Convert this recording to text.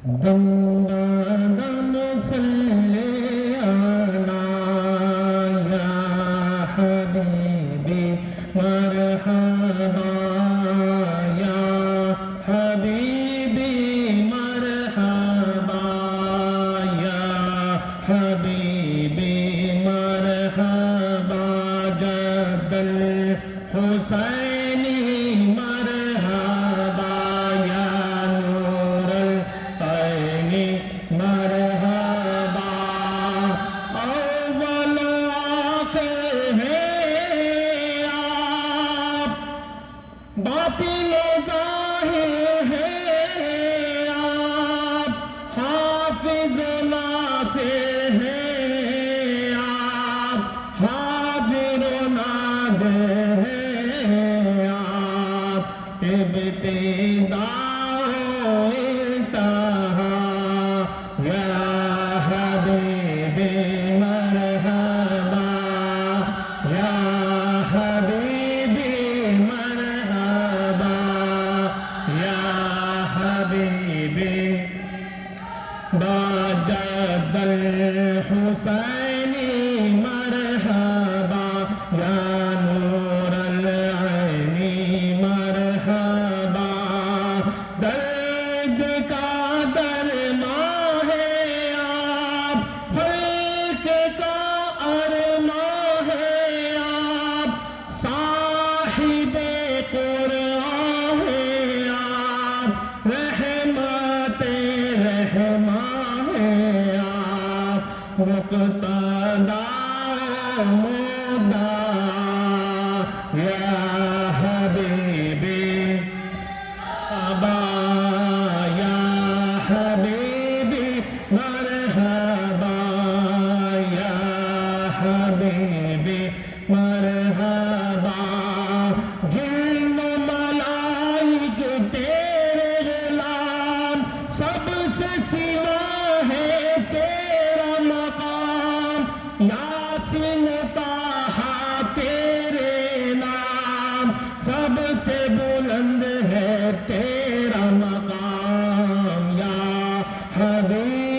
دم دم صلی علی یا حبیبی مرحبا یا حبیبی مرحبا یا حبیبی مرحبا جد الحسینی مرحبا یا نور العینی مرحبا اول آخر ہیں آپ باطن و ظاہر ہیں آپ حافظ و ناصر ہیں آپ حاضر و ناظر ہیں آپ ابتدا و انتہا یا حبیبی مرحبا یا حبیبی مرحبا یا حبیبی باجد الحسینی مرحبا یا نور العینی مرحبا درد کا درمان ہے آپ خلق کا ارمان ہے آپ صاحب قرآن ہے آپ رحمت رحمان ہے آپ مقتدا مدعا یا حبیبی ابا یا حبیبی مرحبا یا حبیبی مرحبا جن ملائک تیرے غلام سب سے سوا ہے تیرا مقام یاسین طٰہٰ تیرے نام سب سے بلند ہے تیرا مقام یا حبیب